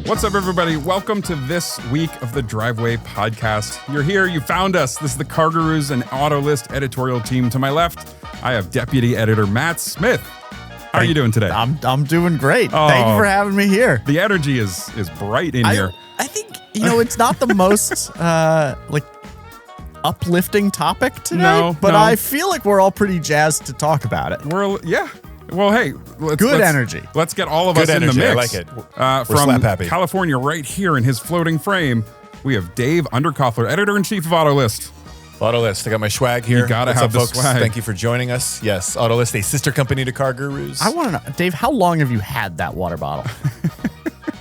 What's up, everybody? Welcome to this week of the Driveway Podcast. You're here. You found us. This is the CarGurus and Autolist editorial team. To my left, I have Deputy Editor Matt Smith. How are you doing today? I'm doing great. Thank you for having me here. The energy is bright in here. I think, it's not the most uplifting topic today, but I feel like we're all pretty jazzed to talk about it. Well, hey, let's energy. Let's get all of us in the mix. I like it. We're from slap happy. California, right here in his floating frame, we have Dave Underkoffler, Editor-in-Chief of Autolist. Autolist, I got my swag here. You gotta What's have up, the folks? swag. Thank you for joining us. Yes, Autolist, a sister company to CarGurus. I want to know, Dave, how long have you had that water bottle?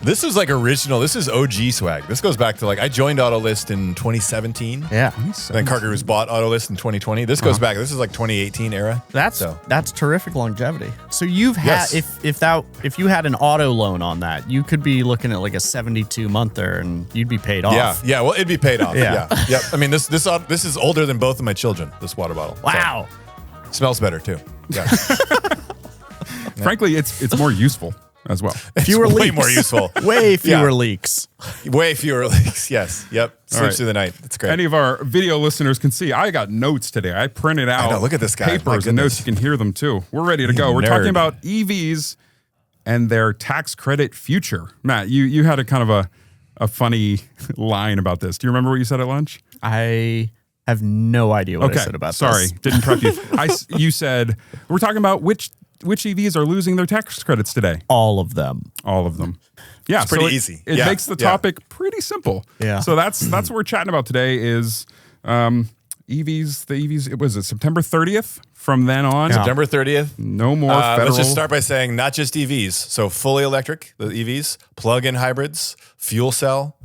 This was like original. This is OG swag. This goes back to I joined Autolist in 2017. Yeah. Then CarGurus bought Autolist in 2020. This goes back. This is like 2018 era. That's terrific longevity. So you've had if you had an auto loan on that, you could be looking at like a 72-monther and you'd be paid off. Yeah. Well, it'd be paid off. Yeah. Yep. I mean, this is older than both of my children. This water bottle. Wow. So, smells better too. Yeah. Frankly, it's more useful as well. Fewer leaks. Way more useful. Way fewer leaks. Way fewer leaks. Yes. Yep. Sleeps through the night. That's great. Any of our video listeners can see I got notes today. I printed out look at this guy. papers and notes. You can hear them too. We're ready to go. We're talking about EVs and their tax credit future. Matt, you had a kind of a funny line about this. Do you remember what you said at lunch? I have no idea what I said about this. Sorry, didn't prep you. You said we're talking about which EVs are losing their tax credits today. All of them. Yeah, it's pretty easy. It makes the topic pretty simple. Yeah. So that's what we're chatting about today is EVs. The EVs. It was September 30th. From then on, September 30th. No more federal. Let's just start by saying not just EVs. So fully electric, the EVs, plug-in hybrids, fuel cell.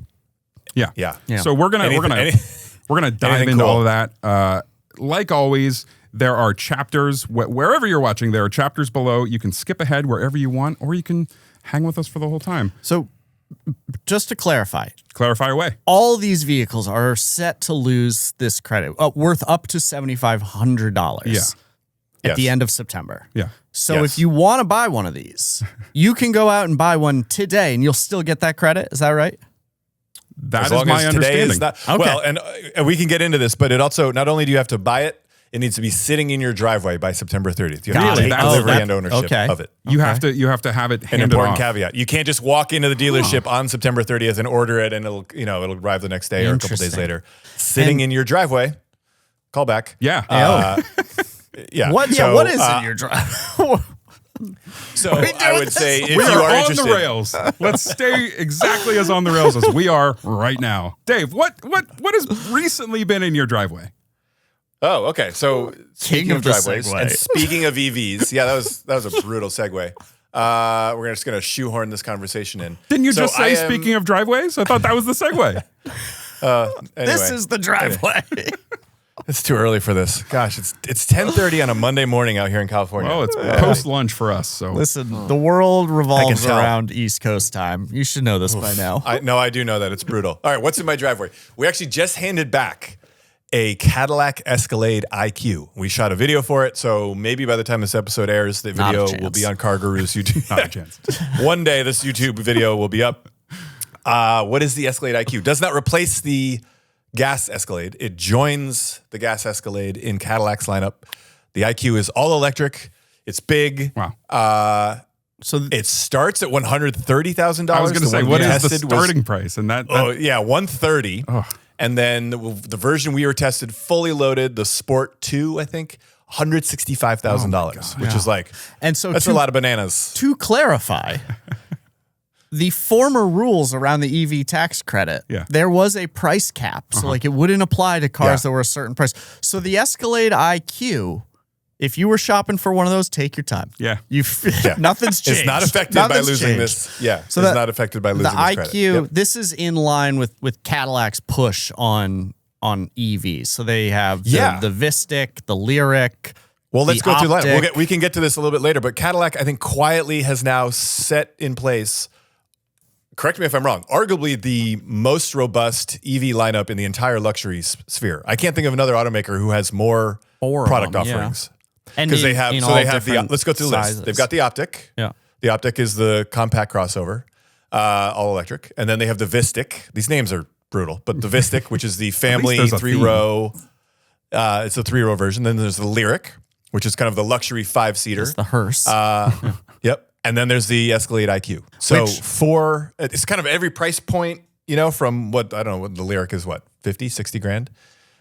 Yeah. So we're gonna dive into all of that. Like always, there are chapters wherever you're watching. There are chapters below. You can skip ahead wherever you want, or you can hang with us for the whole time. So, just to clarify away. All these vehicles are set to lose this credit worth up to $7,500. At the end of September. Yeah. So if you want to buy one of these, you can go out and buy one today, and you'll still get that credit. Is that right? That is my understanding. Okay. Well, and we can get into this, but it also not only do you have to buy it, it needs to be sitting in your driveway by September 30th. You have to take delivery and ownership of it. You have to have it handed An important off. caveat. You can't just walk into the dealership on September 30th and order it, and it'll arrive the next day or a couple days later. Sitting in your driveway. Call back. Yeah. Yeah. What? Yeah. What is in your drive? So I would say if We you are are on interested, the rails. Let's stay exactly as on the rails as we are right now. Dave, what has recently been in your driveway? Oh, okay. So speaking of driveways segue. and speaking of EVs, that was a brutal segue. We're just gonna shoehorn this conversation in. Didn't you just say speaking of driveways? I thought that was the segue. Anyway, This is the driveway. it's too early for this. Gosh, it's 10:30 on a Monday morning out here in California. Oh, it's post lunch for us. So Listen, the world revolves tell. around East Coast time. You should know this by now. I do know that. It's brutal. All right, what's in my driveway? We actually just handed back a Cadillac Escalade IQ. We shot a video for it, so maybe by the time this episode airs, the video will be on CarGurus YouTube. not a chance. One day, this YouTube video will be up. What is the Escalade IQ? Does not replace the gas Escalade. It joins the gas Escalade in Cadillac's lineup. The IQ is all electric. It's big. Wow. So it starts at $130,000. I was going to say, what is the starting price? And that $130,000. Oh. And then the version we were tested, fully loaded, the Sport 2, I think, $165,000, which is that's a lot of bananas. To clarify, the former rules around the EV tax credit, there was a price cap. So it wouldn't apply to cars that were a certain price. So the Escalade IQ, if you were shopping for one of those, take your time. Yeah. Nothing's changed. It's not affected by losing this. Yeah. So it's not affected by losing this credit. The IQ, this is in line with Cadillac's push on EVs. So they have the Vistic, the Lyric. Well, let's go through that. We can get to this a little bit later, but Cadillac, I think, quietly has now set in place, correct me if I'm wrong, arguably the most robust EV lineup in the entire luxury sphere. I can't think of another automaker who has more product offerings. Because they have the, let's go through the list. They've got the Optic. Yeah. The Optic is the compact crossover. all electric. And then they have the Vistic. These names are brutal, but the Vistic, which is the family 3-row. It's a 3-row version. Then there's the Lyric, which is kind of the luxury 5-seater. It's the hearse. Yep. And then there's the Escalade IQ. So it's kind of every price point, from what, I don't know, what the Lyric is, 50, 60 grand?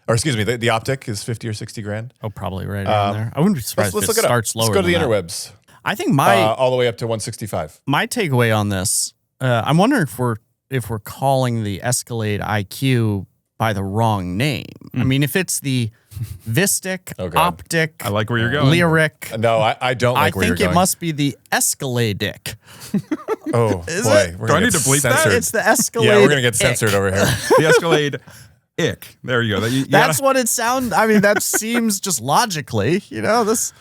Or excuse me, the Optic is 50 or 60 grand. Oh, probably right around there. I wouldn't be surprised if it starts lower. Let's go to the interwebs. I think all the way up to 165. My takeaway on this, I'm wondering if we're calling the Escalade IQ by the wrong name. I mean, if it's the Vistic, Optic, I like where you're going. Lyric. No, I don't like where you're going. I think it must be the Escalade. Oh, boy. Do I need to bleep that? It's the Escalade. Yeah, we're going to get censored over here. The Escalade Ick. There you go. That's what it sounds. I mean, that seems just logically, this.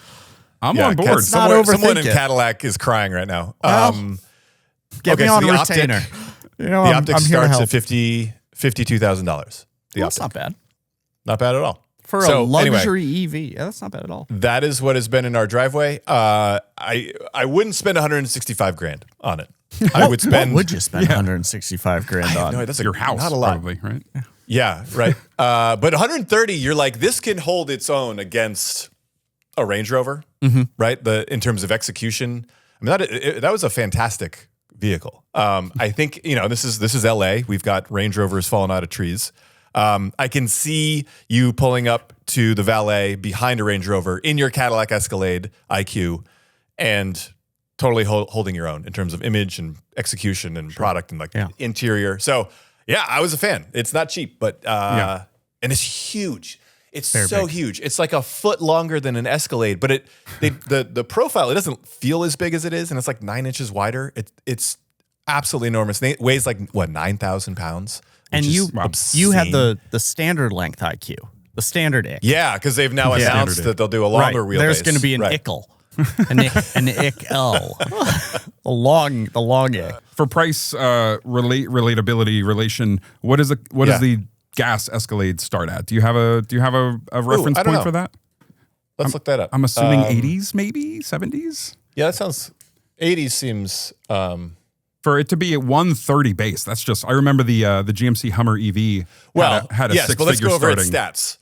I'm on board. Someone in Cadillac is crying right now. Get me on retainer. Optic, the Optic starts at $52,000. That's not bad. Not bad at all. For a luxury EV. Yeah, that's not bad at all. That is what has been in our driveway. I wouldn't spend 165 grand on it. I would spend. What would you spend 165 grand on? No, that's your house, not a lot. Probably, right? Yeah, right. But 130, you're like, this can hold its own against a Range Rover, right? In terms of execution. I mean, that was a fantastic vehicle. I think, this is LA. We've got Range Rovers falling out of trees. I can see you pulling up to the valet behind a Range Rover in your Cadillac Escalade IQ and totally holding your own in terms of image and execution and product and interior. So yeah, I was a fan. It's not cheap, but and it's huge. It's so huge. It's like a foot longer than an Escalade, but the profile, it doesn't feel as big as it is, and it's like 9 inches wider. It's absolutely enormous. It weighs like 9,000 pounds. And you had the standard length IQ, the standard IQ. Yeah, because they've now announced that they'll do a longer wheelbase. There's going to be an ICL. an ICL. the long IC. For price relatability relation, what does the gas Escalade start at? Do you have a reference point for that? Let's look that up. I'm assuming 80s, maybe 70s. Yeah, that sounds. 80s seems. For it to be at 130 base, that's just. I remember the GMC Hummer EV had a yes, but let's go over starting. its stats.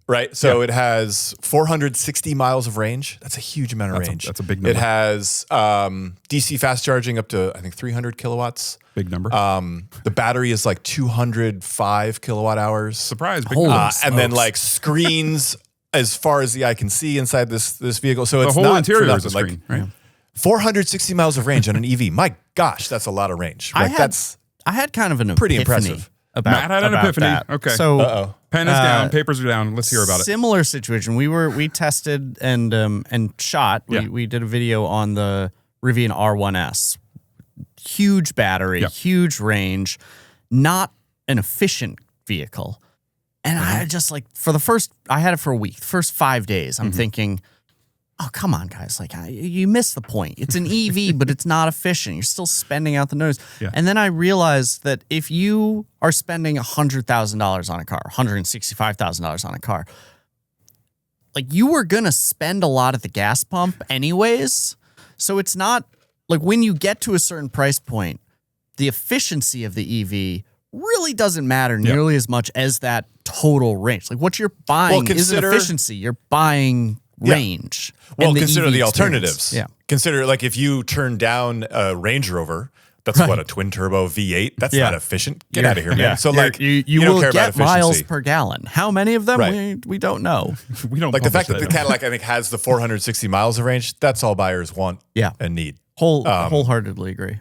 Right, so it has 460 miles of range. That's a huge amount of range. That's a big number. It has DC fast charging up to, I think, 300 kilowatts. Big number. The battery is like 205 kilowatt hours. Surprise, big number. And then like screens as far as the eye can see inside this vehicle. So it's the whole interior is a screen, like, right? 460 miles of range on an EV. My gosh, that's a lot of range. I had kind of an pretty impressive. Matt had an epiphany. That. Okay. So pen is down, papers are down. Let's hear about it. Similar situation. We tested and shot. We did a video on the Rivian R1S. Huge battery, huge range, not an efficient vehicle. And I just I had it for a week. The first 5 days, I'm thinking, oh, come on, guys. Like, you missed the point. It's an EV, but it's not efficient. You're still spending out the nose. Yeah. And then I realized that if you are spending $100,000 on a car, $165,000 on a car, like, you were going to spend a lot at the gas pump anyways. So it's not like when you get to a certain price point, the efficiency of the EV really doesn't matter nearly as much as that total range. Like, what you're buying isn't efficiency. You're buying range. Well, consider the alternatives. Yeah. Consider, like, if you turn down a Range Rover, that's what, a twin turbo V8. That's not efficient. Get out of here, man. Yeah. So like, you will get miles per gallon. How many of them? We don't know. We don't like the fact that the Cadillac, I think, has the 460 miles of range. That's all buyers want and need. Wholeheartedly agree.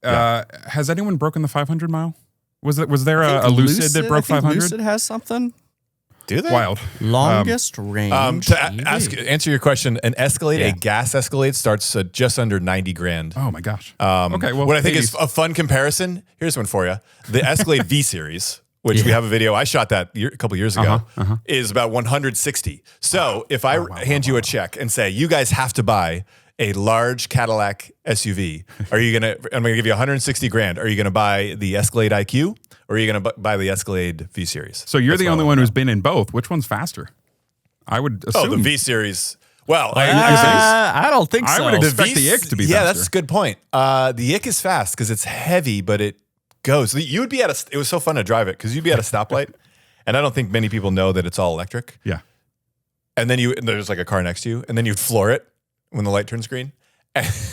Has anyone broken the 500 mile? Was there a Lucid that broke 500? Lucid has something. Do they? Wild. Longest range. To answer your question, an Escalade, a gas Escalade, starts at just under 90 grand. Oh my gosh. Okay. Well, what I think is a fun comparison. Here's one for you: the Escalade V Series, which we have a video. I shot that a couple years ago. Is about 160. So if I hand you a check and say you guys have to buy a large Cadillac SUV, I'm gonna give you 160 grand. Are you gonna buy the Escalade IQ? Or are you going to buy the Escalade V Series? So you're the only one who's been in both. Which one's faster? I would assume. Oh, the V Series. Well, I don't think so. I would expect the ick to be faster. Yeah, that's a good point. The ick is fast because it's heavy, but it goes. You would be it was so fun to drive it because you'd be at a stoplight, and I don't think many people know that it's all electric. Yeah. And then there's like a car next to you, and then you'd floor it when the light turns green.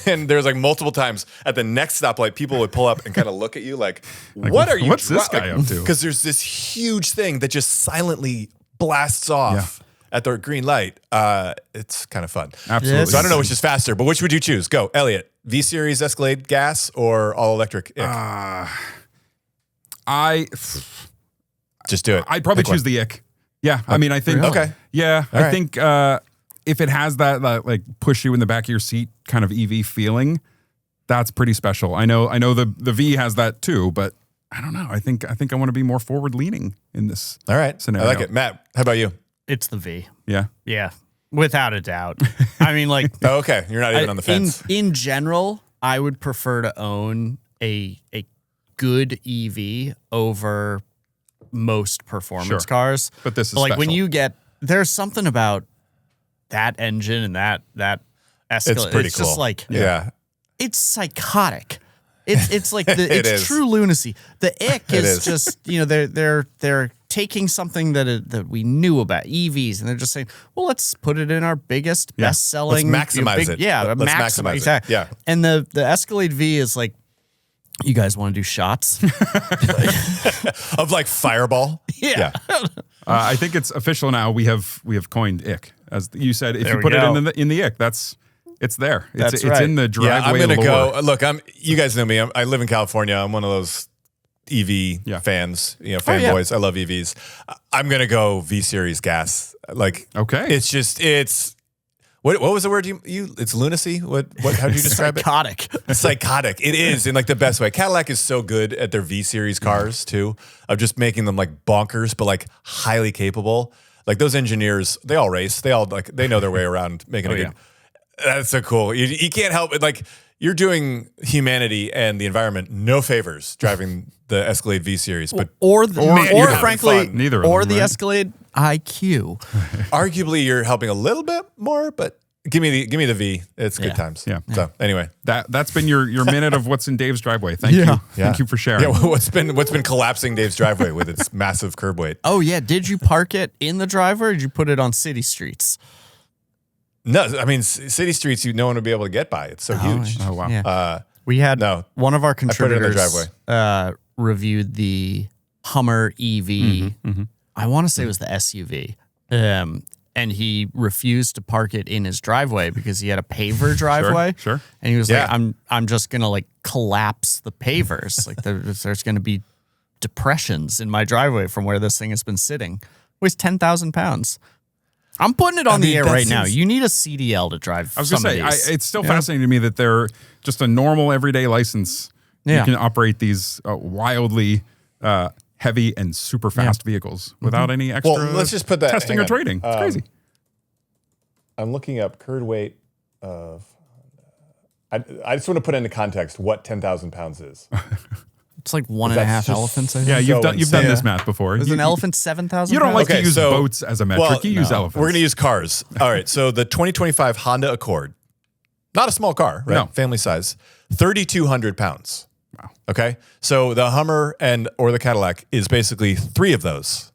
And there's like multiple times at the next stoplight, people would pull up and kind of look at you like what are you? What's this guy up to? Because there's this huge thing that just silently blasts off at the green light. It's kind of fun. Absolutely. So I don't know which is faster, but which would you choose? Go, Elliot. V-Series Escalade gas or all electric? Just do it. I'd probably choose the ick. Yeah, I mean, I think. Really? Okay. Yeah, all I think if it has that like push you in the back of your seat kind of EV feeling, that's pretty special. I know the V has that too, but I don't know. I think I want to be more forward leaning in this. All right, scenario. I like it. Matt, how about you? It's the V. Yeah. Yeah. Without a doubt. I mean, like. Oh, okay, you're not even on the fence. In general, I would prefer to own a good EV over most performance cars. But this is like special. when you get there's something about that engine and that Escalade. It's pretty it's cool. just like it's psychotic. It's like it's true lunacy. The ick is just they're taking something that we knew about EVs and they're just saying, well, let's put it in our biggest best selling. Let's maximize it. Yeah, let's maximize exactly. it. Yeah, and the Escalade V is like. You guys want to do shots? Of like Fireball? Yeah. I think it's official now. We have coined ick. As you said, if you put it in the ick, it's there. It's in the driveway. Yeah, I'm going to lore. go. Look, you guys know me. I live in California. I'm one of those EV fans, fanboys. I love EVs. I'm going to go V-Series gas. Like, okay. It's what was the word you it's lunacy? How did you describe Psychotic. it? Psychotic. It is in like the best way. Cadillac is so good at their V-Series cars too, of just making them like bonkers, but like highly capable. Like those engineers, they all race. They know their way around making a good. That's so cool. You can't help it. Like you're doing humanity and the environment no favors driving the Escalade V-Series, but or frankly, neither or of them, the right? Escalade IQ. Arguably, you're helping a little bit more, but give me the V. It's good times. Yeah. So anyway, that's been your minute of what's in Dave's driveway. Thank you. Thank you for sharing. Yeah. What's been collapsing Dave's driveway with its massive curb weight? Oh yeah. Did you park it in the driveway or did you put it on city streets? No, I mean city streets. No one would be able to get by. It's so huge. Oh wow. Yeah. We had one of our contributors reviewed the Hummer EV. I want to say it was the SUV. And he refused to park it in his driveway because he had a paver driveway. Sure. And he was like, I'm just going to like collapse the pavers. Like there's going to be depressions in my driveway from where this thing has been sitting. It weighs 10,000 pounds. I'm putting it on the air right now. You need a CDL to drive. I was going to say, it's still fascinating to me that they're just a normal everyday license. You can operate these wildly heavy and super fast vehicles without any extra let's just put that, testing or trading. It's crazy. I'm looking up curb weight of... I just want to put into context what 10,000 pounds is. It's like 1.5 elephants, I think. Yeah, you've done this math before. Is an elephant 7,000 You don't pounds? like to use boats as a metric. You use elephants. We're going to use cars. All right, so the 2025 Honda Accord, not a small car, right? No. Family size, 3,200 pounds. Wow. Okay, so the Hummer or the Cadillac is basically 3 of those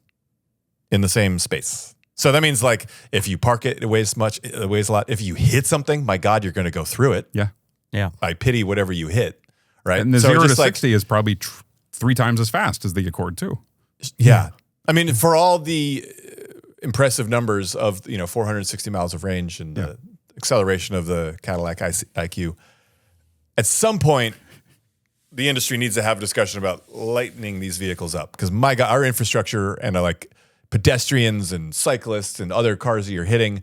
in the same space. So that means like if you park it, it weighs a lot. If you hit something, my God, you're going to go through it. Yeah. I pity whatever you hit. Right. And the 0 to 60 is probably 3 times as fast as the Accord too. Yeah. I mean, for all the impressive numbers of 460 miles of range and the acceleration of the Cadillac IQ, at some point, the industry needs to have a discussion about lightening these vehicles up because my God, our infrastructure and like pedestrians and cyclists and other cars that you're hitting,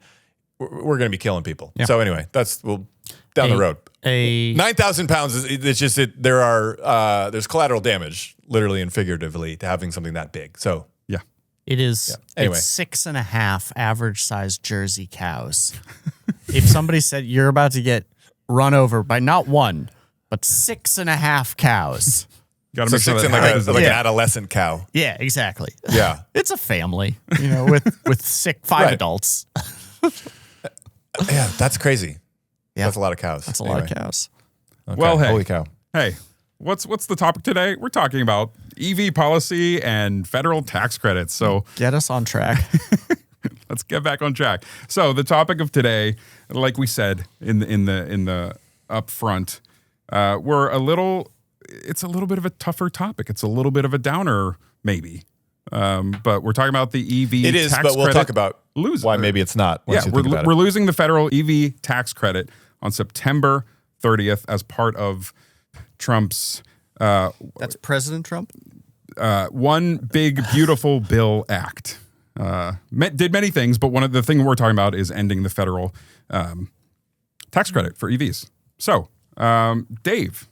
we're going to be killing people. Yeah. So anyway, down the road. 9,000 pounds it's just there's collateral damage, literally and figuratively, to having something that big. So it is. Yeah. Anyway. It's 6.5 average sized Jersey cows. If somebody said you're about to get run over by not 1, but 6.5 cows. Got to make sure like an adolescent cow. Yeah, exactly. Yeah, it's a family, with 5 adults. Yeah, that's crazy. Yeah. That's a lot of cows. That's a lot of cows. Okay. Well, hey. Holy cow. Hey, what's the topic today? We're talking about EV policy and federal tax credits. So get us on track. Let's get back on track. So the topic of today, like we said in the upfront, it's a little bit of a tougher topic. It's a little bit of a downer, maybe. But we're talking about the EV it is, tax but we'll credit talk about why maybe it's not. Yeah, we're losing the federal EV tax credit on September 30th as part of Trump's that's President Trump? One Big Beautiful Bill Act. Did many things, but one of the things we're talking about is ending the federal tax credit for EVs. So, Dave.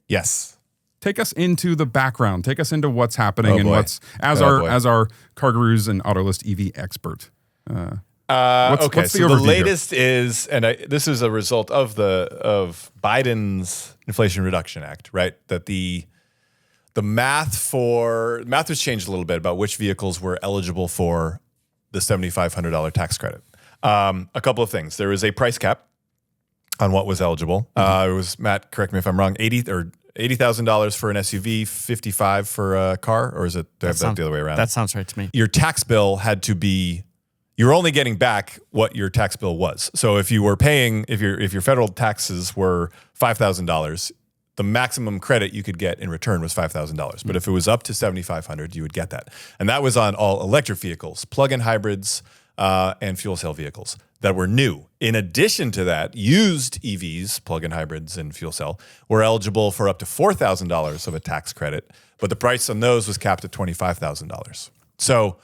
Yes. Take us into the background. Take us into what's happening and what's as our CarGurus and Autolist EV expert. Okay, what's so the latest is, and this is a result of Biden's Inflation Reduction Act, right? That the math was changed a little bit about which vehicles were eligible for the $7,500 tax credit. A couple of things. There is a price cap on what was eligible. It was, Matt, correct me if I'm wrong, $80,000 for an SUV, $55,000 for a car, or is it the other way around? That sounds right to me. Your tax bill had to be. You're only getting back what your tax bill was. So if you were paying, if your federal taxes were $5,000, the maximum credit you could get in return was $5,000. But if it was up to $7,500, you would get that. And that was on all electric vehicles, plug-in hybrids, and fuel cell vehicles that were new. In addition to that, used EVs, plug-in hybrids and fuel cell, were eligible for up to $4,000 of a tax credit, but the price on those was capped at $25,000. So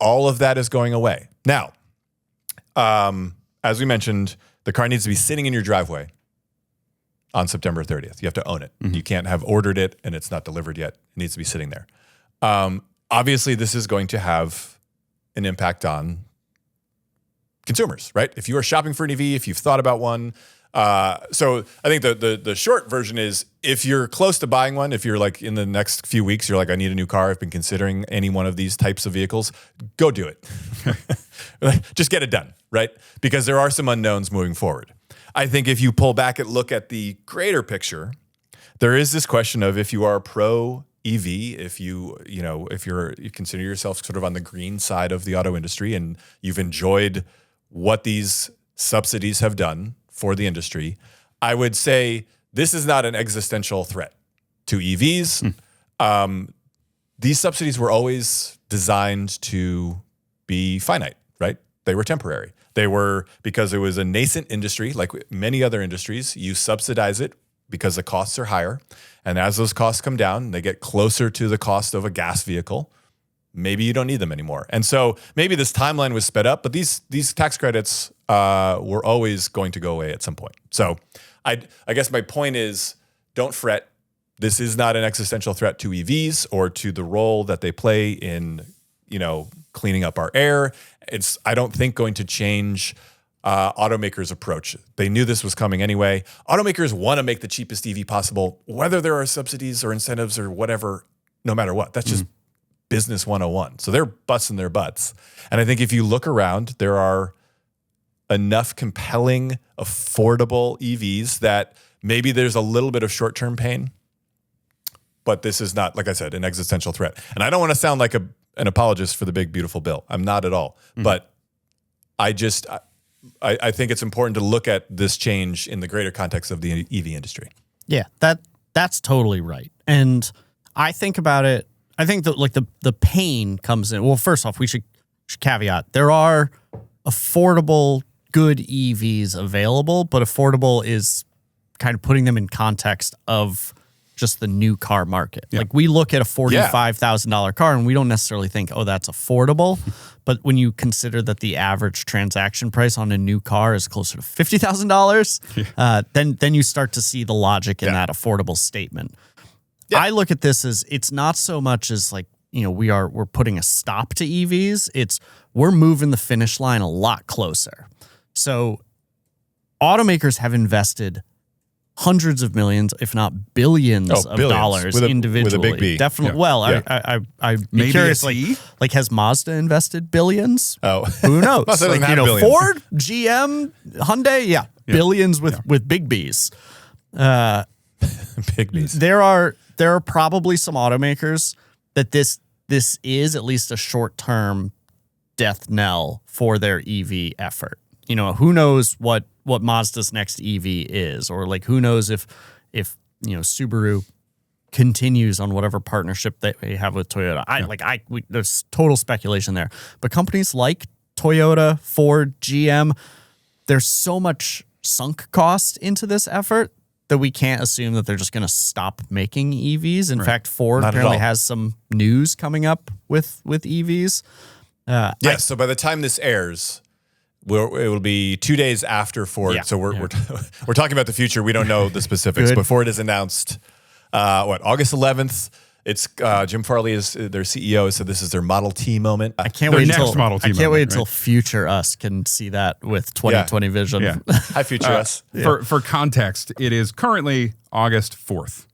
all of that is going away. Now, as we mentioned, the car needs to be sitting in your driveway on September 30th. You have to own it. Mm-hmm. You can't have ordered it and it's not delivered yet. It needs to be sitting there. Obviously, this is going to have an impact on consumers, right? If you are shopping for an EV, if you've thought about one. So I think the short version is if you're close to buying one, if you're like in the next few weeks, you're like, I need a new car. I've been considering any one of these types of vehicles. Go do it. Just get it done, right? Because there are some unknowns moving forward. I think if you pull back and look at the greater picture, there is this question of if you are pro EV, if you consider yourself sort of on the green side of the auto industry and you've enjoyed what these subsidies have done for the industry, I would say this is not an existential threat to EVs. These subsidies were always designed to be finite, right? They were temporary. They were because it was a nascent industry, like many other industries. You subsidize it because the costs are higher. And as those costs come down, they get closer to the cost of a gas vehicle. Maybe you don't need them anymore. And so maybe this timeline was sped up, but these tax credits were always going to go away at some point. So I guess my point is, don't fret. This is not an existential threat to EVs or to the role that they play in, cleaning up our air. It's, I don't think, going to change automakers' approach. They knew this was coming anyway. Automakers want to make the cheapest EV possible, whether there are subsidies or incentives or whatever, no matter what. That's just business 101. So they're busting their butts. And I think if you look around, there are enough compelling, affordable EVs that maybe there's a little bit of short-term pain, but this is not, like I said, an existential threat. And I don't want to sound like an apologist for the big, beautiful bill. I'm not at all. But I think it's important to look at this change in the greater context of the EV industry. Yeah, that's totally right. And I think about it, I think that like the pain comes in. Well, first off, we should caveat, there are affordable, good EVs available, but affordable is kind of putting them in context of just the new car market. Yeah. Like we look at a $45,000 car and we don't necessarily think, oh, that's affordable. But when you consider that the average transaction price on a new car is closer to $50,000, then you start to see the logic in that affordable statement. Yeah. I look at this as it's not so much as like, we're putting a stop to EVs. It's we're moving the finish line a lot closer. So automakers have invested hundreds of millions, if not billions of dollars individually. With a big B. Definitely. Yeah. Well, yeah. I'd be curious. Like, has Mazda invested billions? Oh, who knows? Like, Ford, GM, Hyundai, billions with big B's. Big B's. There are probably some automakers that this is at least a short-term death knell for their EV effort. Who knows what Mazda's next EV is, or like who knows if Subaru continues on whatever partnership that they have with Toyota. There's total speculation there. But companies like Toyota, Ford, GM, there's so much sunk cost into this effort that we can't assume that they're just going to stop making EVs. In fact, Ford apparently has some news coming up with EVs. So by the time this airs, it will be 2 days after Ford. Yeah, so we're talking about the future. We don't know the specifics. But Ford has announced August 11th. It's Jim Farley is their CEO, so this is their Model T moment. I can't wait until future us can see that with 2020 vision. Yeah. Hi, future us. For context, it is currently August 4th.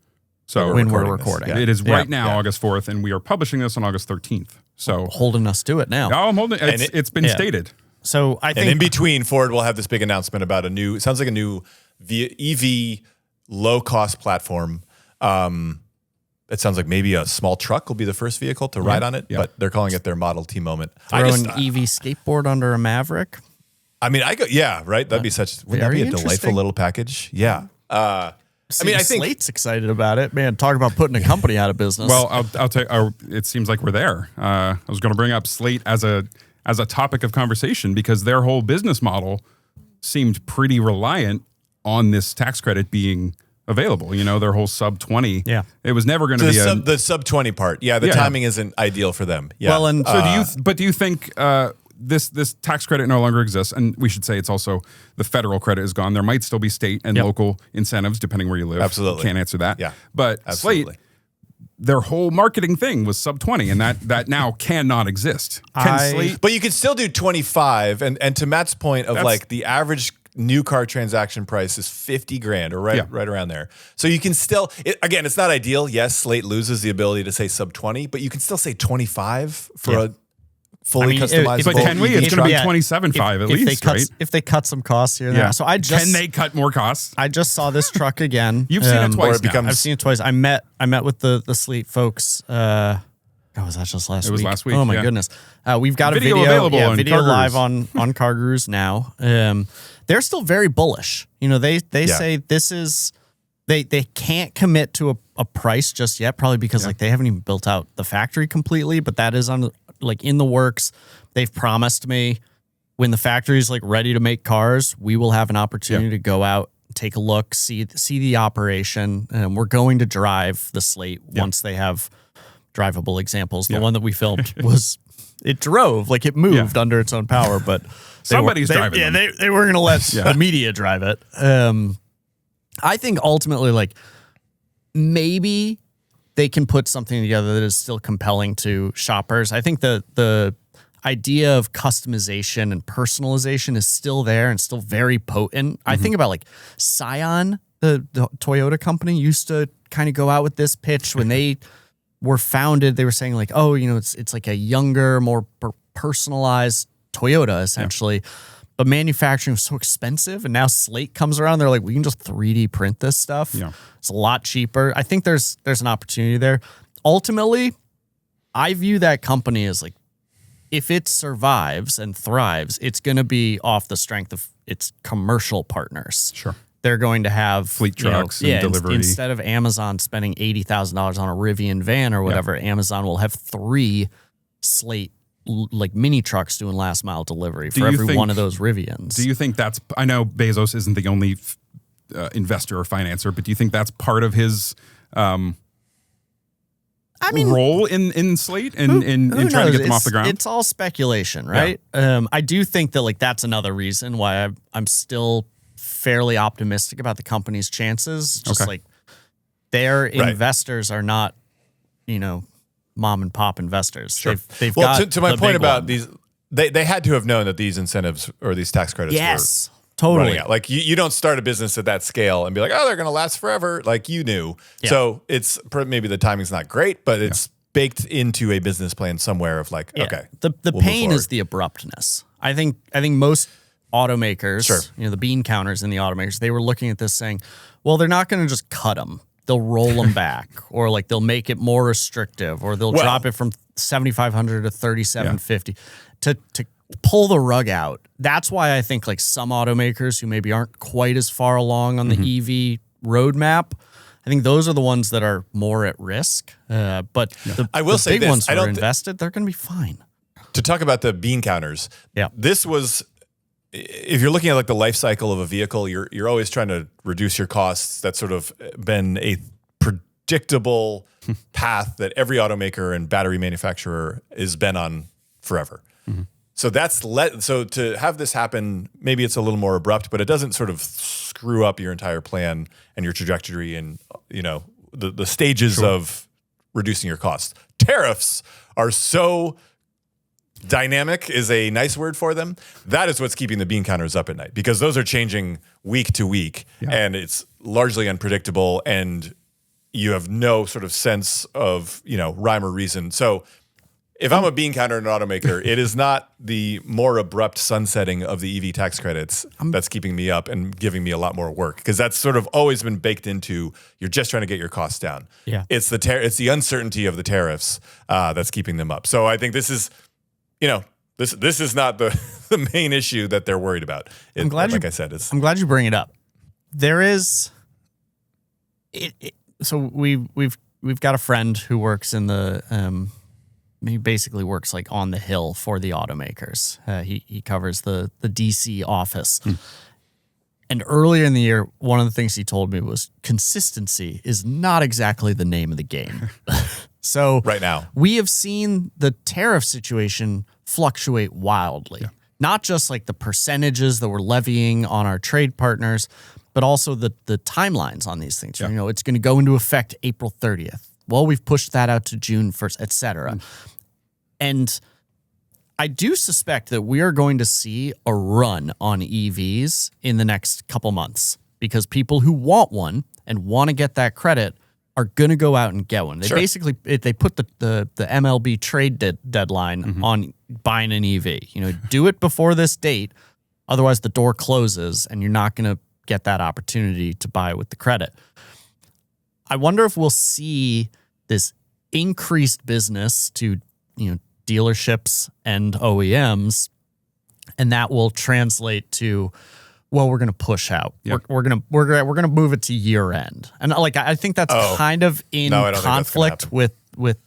So when we're recording, it is right now August 4th, and we are publishing this on August 13th. So holding us to it now. I'm holding. It's been stated. So I think, and in between, Ford will have this big announcement about a new EV low cost platform. It sounds like maybe a small truck will be the first vehicle to ride on it, but they're calling it their Model T moment. Throw an EV skateboard under a Maverick. I mean, right? That'd be wouldn't that be a delightful little package? Yeah. I think Slate's excited about it. Man, talk about putting a company out of business. Well, I'll tell you, it seems like we're there. I was going to bring up Slate as a topic of conversation because their whole business model seemed pretty reliant on this tax credit being available. Their whole sub 20. Yeah. It was never going to be the sub 20 part. Yeah. The timing isn't ideal for them. Yeah. Well, and so do you think this tax credit no longer exists? And we should say it's also the federal credit is gone. There might still be state and local incentives depending where you live. Absolutely. Can't answer that. Yeah. But absolutely. Slate, their whole marketing thing was sub 20, and that now cannot exist. But you can still do 25. And to Matt's point of the average new car transaction price is $50,000 or right around there. So you can still, again, it's not ideal. Yes, Slate loses the ability to say sub 20, but you can still say 25 for a fully customizable. But can we? It's going to be 27.5 at least, right? If they cut some costs here and there. So can they cut more costs? I just saw this truck again. You've seen it twice now. I've seen it twice. I met with the Slate folks. Was that just last week? It was last week. Oh my goodness. We've got a video available on video CarGurus. live on CarGurus now. They're still very bullish. They say this is they can't commit to a price just yet, probably because they haven't even built out the factory completely, but that is on in the works. They've promised me when the factory is ready to make cars, we will have an opportunity to go out, take a look, see the operation, and we're going to drive the Slate once they have drivable examples. The one that we filmed it drove, it moved under its own power, but somebody's driving. Yeah, they were going to let the media drive it. I think ultimately, maybe they can put something together that is still compelling to shoppers. I think the idea of customization and personalization is still there and still very potent. I think about Scion, the Toyota company, used to kind of go out with this pitch when they were founded. They were saying it's a younger, more personalized Toyota essentially. But manufacturing was so expensive, and now Slate comes around. They're we can just 3D print this stuff. Yeah. It's a lot cheaper. I think there's an opportunity there. Ultimately, I view that company as if it survives and thrives, it's going to be off the strength of its commercial partners. Sure. They're going to have fleet trucks and delivery. Instead of Amazon spending $80,000 on a Rivian van or whatever, Amazon will have 3 Slate mini trucks doing last mile delivery for every one of those Rivians. Do you think that's, I know Bezos isn't the only investor or financer, but do you think that's part of his role in Slate and in trying to get them off the ground? It's all speculation, right? I do think that that's another reason why I'm still fairly optimistic about the company's chances. Just their investors are not, mom and pop investors. Sure. They've got to my point about these, they had to have known that these incentives or these tax credits Totally. out. Like you don't start a business at that scale and be like, oh, they're going to last forever. Like you knew. Yeah. So it's maybe the timing's not great, but it's baked into a business plan somewhere of like, okay. The pain is the abruptness. I think most automakers, the bean counters in the automakers, they were looking at this saying, well, they're not going to just cut them. They'll roll them back, or like they'll make it more restrictive, or they'll drop it from 7,500 to 3,750 to pull the rug out. That's why I think like some automakers who maybe aren't quite as far along on the EV roadmap, I think those are the ones that are more at risk. But I will say big ones that are invested, they're going to be fine. To talk about the bean counters, this was, if you're looking at like the life cycle of a vehicle, you're always trying to reduce your costs. That's sort of been a predictable path that every automaker and battery manufacturer has been on forever. So so to have this happen, maybe it's a little more abrupt, but it doesn't sort of screw up your entire plan and your trajectory and the stages of reducing your costs. Tariffs are so dynamic is a nice word for them. That is what's keeping the bean counters up at night, because those are changing week to week and it's largely unpredictable and you have no sort of sense of, rhyme or reason. So if I'm a bean counter and an automaker, it is not the more abrupt sunsetting of the EV tax credits that's keeping me up and giving me a lot more work, because that's sort of always been baked into, you're just trying to get your costs down. Yeah. It's the uncertainty of the tariffs that's keeping them up. So I think this is, this is not the main issue that they're worried about. I'm glad you bring it up. There is, so we've got a friend who works in the, he basically works like on the Hill for the automakers. He covers the DC office. And earlier in the year, one of the things he told me was consistency is not exactly the name of the game. So right now, we have seen the tariff situation fluctuate wildly. Not just like the percentages that we're levying on our trade partners, but also the timelines on these things. It's going to go into effect April 30th. Well, we've pushed that out to June 1st, et cetera. And I do suspect that we are going to see a run on EVs in the next couple months, because people who want one and want to get that credit are going to go out and get one. They basically put the MLB trade deadline on buying an EV. Do it before this date, otherwise the door closes and you're not going to get that opportunity to buy with the credit. I wonder if we'll see this increased business to, dealerships and OEMs, and that will translate to, well, we're going to push out. We're going to move it to year end. And I think that's kind of in conflict with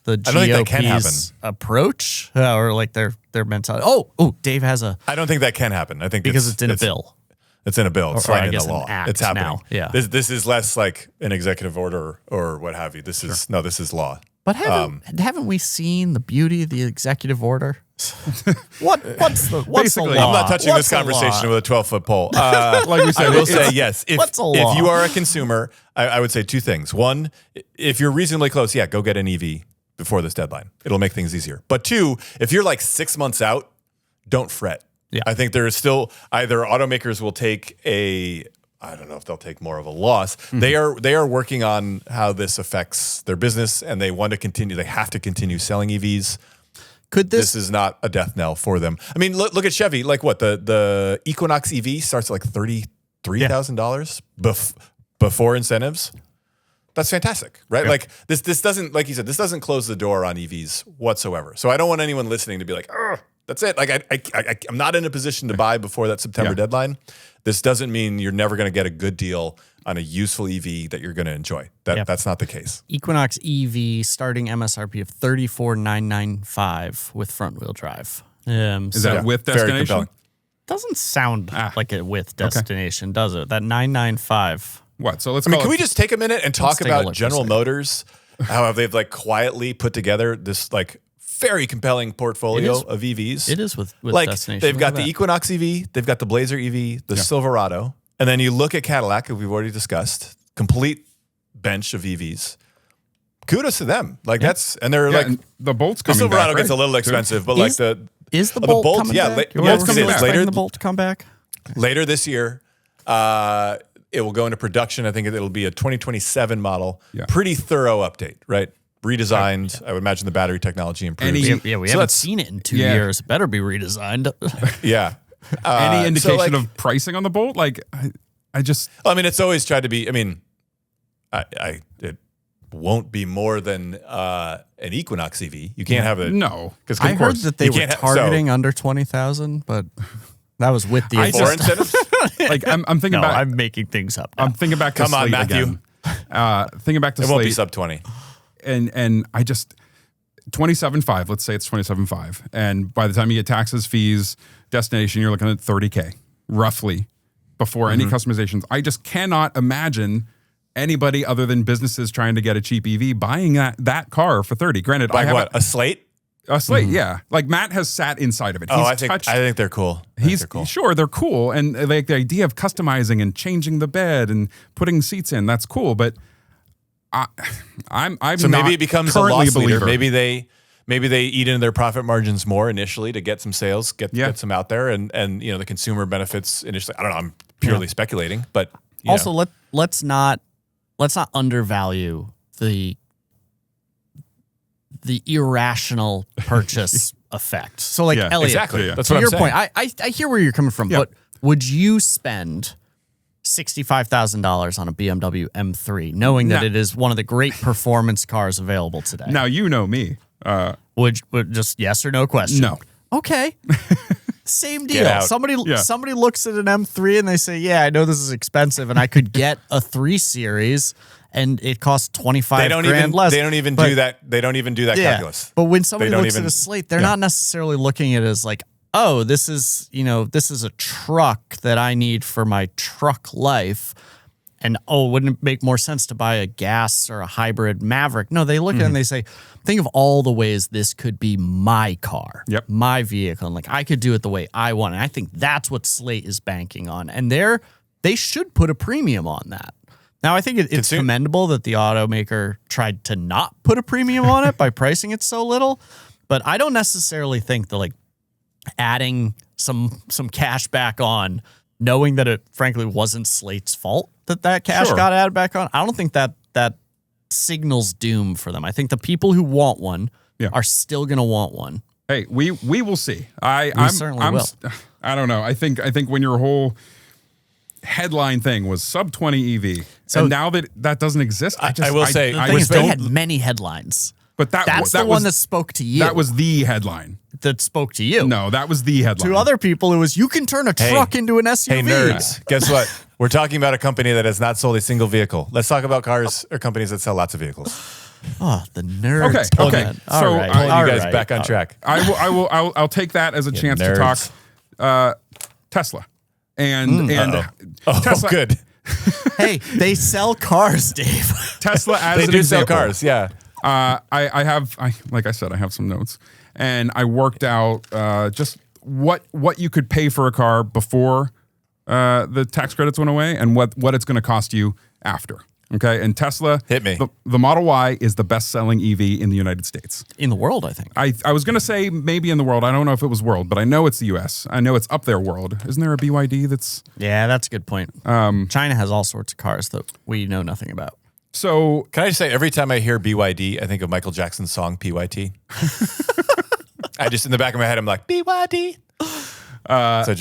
the GOP's approach or like their mentality. Oh, Dave has I don't think that can happen. I think because it's in a bill. It's in a bill. It's right in the law. It's happening. Now. Yeah. This is less like an executive order or what have you. This is law. But haven't we seen the beauty of the executive order? What's the law? I'm not touching this conversation with a 12-foot pole. Like we said, I will say yes. If you are a consumer, I would say two things. One, if you're reasonably close, go get an EV before this deadline. It'll make things easier. But two, if you're like 6 months out, don't fret. Yeah. I think there is still either automakers will take I don't know if they'll take more of a loss. They are working on how this affects their business, and they want to continue. They have to continue selling EVs. This is not a death knell for them. I mean, look at Chevy. Like what the Equinox EV starts at like $33,000 before incentives. That's fantastic, right? Yeah. Like this doesn't, like you said, this doesn't close the door on EVs whatsoever. So I don't want anyone listening to be like, that's it. Like I'm not in a position to buy before that September deadline. This doesn't mean you're never going to get a good deal on a useful EV that you're going to enjoy. That's not the case. Equinox EV starting MSRP of $34,995 with front wheel drive. Is that with destination? Doesn't sound like it with destination, does it? That $995. What? So can we just take a minute and talk about General Motors? How they've like quietly put together this like very compelling portfolio of EVs. It is with like destination. They've got the Equinox EV, they've got the Blazer EV, the Silverado, and then you look at Cadillac, who we've already discussed, complete bench of EVs. Kudos to them. Like they're like the Bolt's coming. The Silverado back, gets a little expensive, but like is the Bolt coming back? Bolt's coming later. The Bolt to come back. Later this year, it will go into production. I think it'll be a 2027 model. Yeah. Pretty thorough update, right? Redesigned. I would imagine the battery technology improves. We haven't seen it in 2 years. It better be redesigned. Yeah. Any indication of pricing on the Bolt? Like, I mean, it's always tried to be. I mean, it won't be more than an Equinox EV. You can't have it. No, because I heard that they were targeting under 20,000, but that was with the incentives. Like I'm thinking about. I'm making things up now. I'm thinking back to Come on, Slate Matthew. again. Thinking back to Slate. It won't be sub 20. And I just 27.5. Let's say it's 27.5, and by the time you get taxes, fees, destination, you're looking at $30K roughly before any customizations. I just cannot imagine anybody other than businesses trying to get a cheap EV buying that car for 30. Granted, like what, a Slate? A Slate, yeah. Like Matt has sat inside of it. I think they're cool. Sure, they're cool, and like the idea of customizing and changing the bed and putting seats in, that's cool. But I'm so maybe it becomes a loss leader. Maybe they eat into their profit margins more initially to get some sales, get some out there, and the consumer benefits initially. I don't know. I'm purely speculating, but also let's not undervalue the irrational purchase effect. So like Elliot, exactly. That's to what your I'm point. I hear where you're coming from, but would you spend $65,000 on a BMW M3, knowing that it is one of the great performance cars available today? Now you know me. Would just yes or no question? No. Okay. Same deal. Somebody looks at an M3 and they say, "Yeah, I know this is expensive, and I could get a 3 Series, and it costs $25,000 less." They don't even do that. They don't even do that calculus. But when somebody looks at a Slate, they're not necessarily looking at it as like, "Oh, this is a truck that I need for my truck life." And wouldn't it make more sense to buy a gas or a hybrid Maverick? No, they look at it and they say, think of all the ways this could be my car, my vehicle. And like, I could do it the way I want. And I think that's what Slate is banking on. And they should put a premium on that. Now, I think it's commendable that the automaker tried to not put a premium on it by pricing it so little. But I don't necessarily think that like adding some cash back on, knowing that it frankly wasn't Slate's fault that cash got added back on, I don't think that signals doom for them. I think the people who want one are still going to want one. Hey, we will see. We certainly will. I don't know. I think when your whole headline thing was sub 20 EV, so and now that doesn't exist, I will say they had many headlines. But that's the one that spoke to you. That was the headline. That spoke to you. No, that was the headline. To other people, it was, you can turn a truck into an SUV. Hey, nerds, guess what? We're talking about a company that has not sold a single vehicle. Let's talk about cars or companies that sell lots of vehicles. Oh, the nerds. Okay. So you guys back on track. I'll take that as a chance nerds. to talk Tesla. And Tesla. Good. Hey, they sell cars, Dave. Tesla as they an do example. sell cars, yeah. I have some notes, and I worked out just what you could pay for a car before the tax credits went away, and what it's going to cost you after. Okay, and Tesla hit me. The Model Y is the best-selling EV in the United States. In the world, I think. I was going to say maybe in the world. I don't know if it was world, but I know it's the U.S. I know it's up there world. Isn't there a BYD that's? Yeah, that's a good point. China has all sorts of cars that we know nothing about. So can I just say, every time I hear BYD, I think of Michael Jackson's song PYT. I just, in the back of my head, I'm like, BYD. I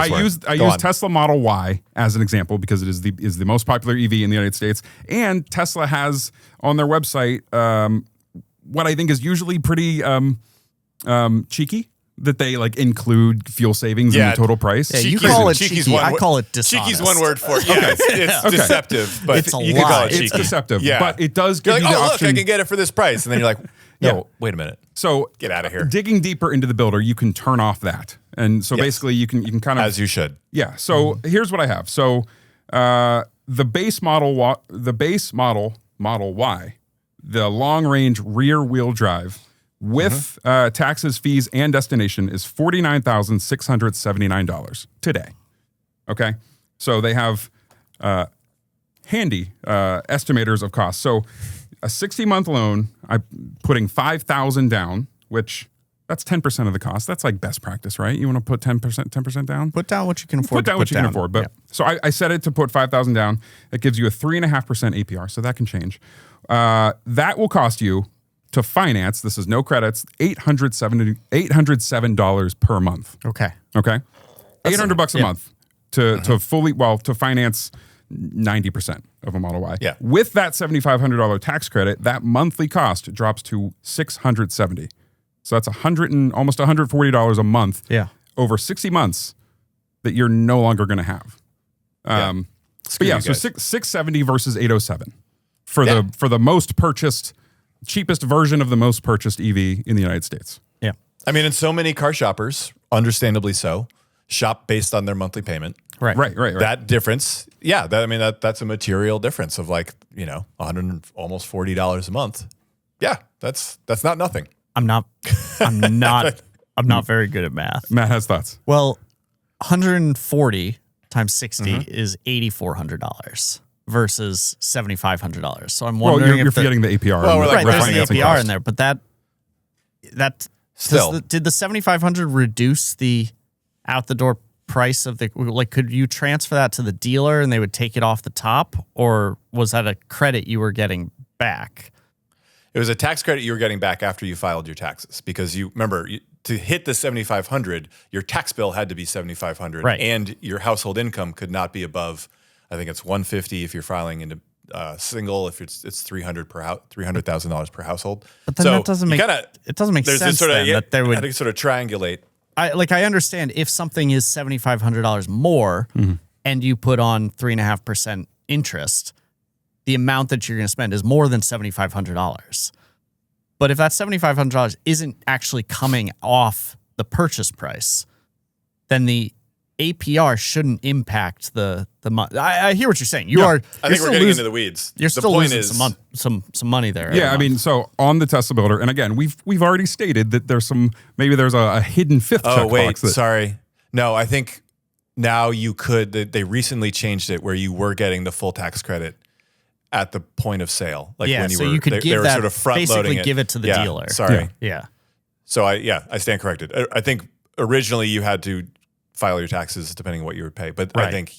use Tesla Model Y as an example because it is the most popular EV in the United States, and Tesla has on their website what I think is usually pretty cheeky. That they like include fuel savings in the total price. Yeah, you call it cheeky. I call it dishonest. Cheeky's one word for it. Yeah, it's deceptive, but you can call it cheeky. It's deceptive, but it does give you the option. Look, I can get it for this price, and then you're like, no, wait a minute. So get out of here. Digging deeper into the builder, you can turn off that, and so basically you can kind of, as you should. Yeah. So here's what I have. So the base model Model Y, the long range rear wheel drive. With taxes, fees, and destination is $49,679 today. Okay, so they have handy estimators of costs. So a 60-month loan, I'm putting $5,000 down, which That's 10% of the cost. That's like best practice, right? You want to put 10% down? Put down what you can afford. Put down what you can afford. But so I set it to put $5,000 down. It gives you a 3.5% APR. So that can change. That will cost you to finance. This is no credits. $807 per month. Okay. $800 a month to finance 90% of a Model Y. Yeah. With that $7,500 tax credit, that monthly cost drops to $670. So that's almost $140 a month. Yeah. Over 60 months that you're no longer going to have. But yeah, so 670 versus 807 for the most purchased, cheapest version of the most purchased EV in the United States. Yeah. I mean, and so many car shoppers, understandably so, shop based on their monthly payment. Right. That difference, that's a material difference of like, $100 almost $40 a month. Yeah, that's not nothing. I'm not very good at math. Matt has thoughts. Well, 140 times 60 is $8,400 versus $7,500. So I'm wondering you're forgetting the APR. Well, there's an APR in there, but that still did the $7,500 reduce the out the door price of the, like, could you transfer that to the dealer and they would take it off the top, or was that a credit you were getting back? It was a tax credit you were getting back after you filed your taxes, because you remember to hit the $7,500, your tax bill had to be $7,500, right, and your household income could not be above, I think it's $150 if you're filing into single, if it's $300,000 per household. But then that doesn't make sense. That there would, I think, sort of triangulate. I understand if something is $7,500 more and you put on 3.5% interest, the amount that you're going to spend is more than $7,500. But if that $7,500 isn't actually coming off the purchase price, then the APR shouldn't impact the money. I hear what you're saying. I think we're getting into the weeds. You're still losing some money there. Yeah, I mean, so on the Tesla Builder, and again, we've already stated that there's a hidden fifth checkbox. Oh wait, sorry. No, I think now you could. They recently changed it where you were getting the full tax credit at the point of sale. Like when you could give that, sort of front loading it. Give it to the dealer. Sorry. Yeah. So I stand corrected. I think originally you had to file your taxes depending on what you would pay. But I think,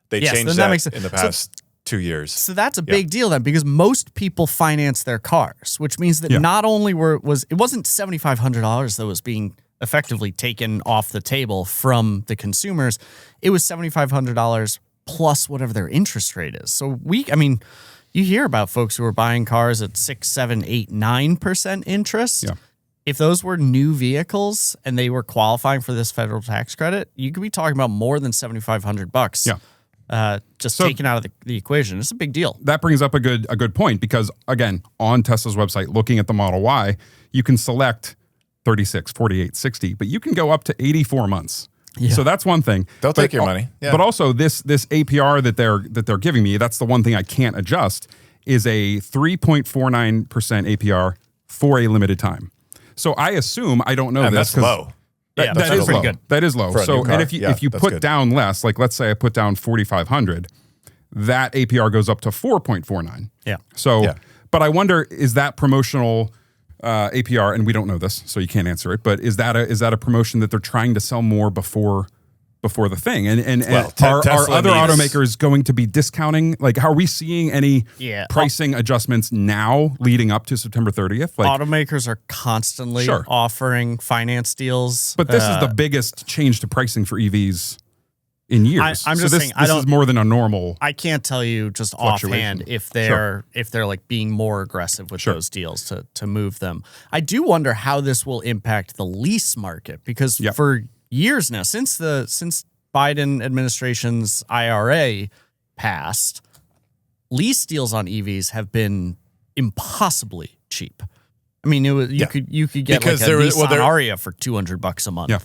they changed that in the past 2 years. So that's a big deal then, because most people finance their cars, which means that not only it wasn't $7,500 that was being effectively taken off the table from the consumers. It was $7,500 plus whatever their interest rate is. So you hear about folks who are buying cars at 6, 7, 8, 9% interest. Yeah. If those were new vehicles and they were qualifying for this federal tax credit, you could be talking about more than $7,500. Yeah. Just taken out of the equation. It's a big deal. That brings up a good point, because again, on Tesla's website, looking at the Model Y, you can select 36, 48, 60, but you can go up to 84 months. Yeah. So that's one thing. They'll take your money. Yeah. But also this APR that they're giving me, that's the one thing I can't adjust, is a 3.49% APR for a limited time. So I assume, I don't know this. That's low. That is pretty good. That is low. So, and if you put down less, like let's say I put down 4,500, that APR goes up to 4.49. Yeah. So, but I wonder, is that promotional APR? And we don't know this, so you can't answer it. But is that a promotion that they're trying to sell more before the thing? And are other automakers going to be discounting? Like, are we seeing any pricing adjustments now leading up to September 30th? Like, automakers are constantly offering finance deals. But this is the biggest change to pricing for EVs in years. I'm just saying, this is more than a normal. I can't tell you just offhand if they're like being more aggressive with those deals to move them. I do wonder how this will impact the lease market, because for years now, since Biden administration's IRA passed, lease deals on EVs have been impossibly cheap. I mean, you could get like a Nissan Aria for $200 a month. Yeah.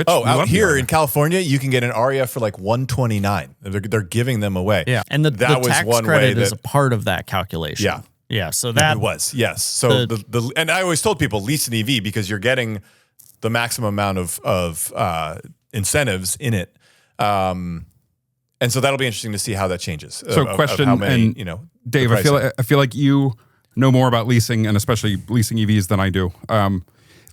Out here in California, you can get an Aria for like $129. They're giving them away. Yeah, and the tax credit is a part of that calculation. Yeah. Yeah, so that it was, yes. So and I always told people, lease an EV because you're getting the maximum amount of incentives in it. And so that'll be interesting to see how that changes. So question, how many, and Dave, I feel like you know more about leasing, and especially leasing EVs, than I do.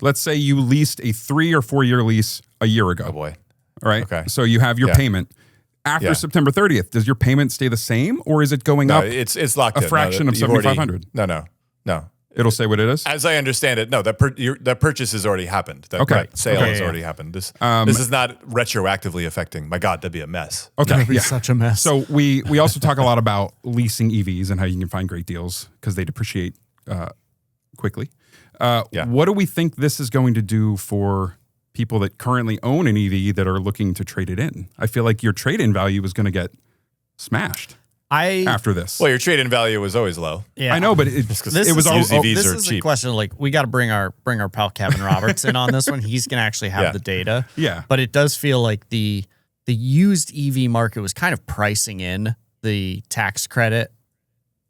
let's say you leased a 3 or 4 year lease a year ago. Oh boy. All right. Okay. So you have your payment. After September 30th, does your payment stay the same, or is it going up? It's locked a fraction of $7,500. No. It'll say what it is. As I understand it, no. That purchase has already happened. That sale has already happened. This is not retroactively affecting. My God, that'd be a mess. Okay, that'd be such a mess. So we also talk a lot about leasing EVs and how you can find great deals because they depreciate quickly. What do we think this is going to do for people that currently own an EV that are looking to trade it in? I feel like your trade-in value is going to get smashed after this. Well, your trade-in value was always low. Yeah. I know, but it was always EVs this are is cheap. a question like we got to bring our pal Kevin Roberts in on this one. He's going to actually have the data. Yeah. But it does feel like the used EV market was kind of pricing in the tax credit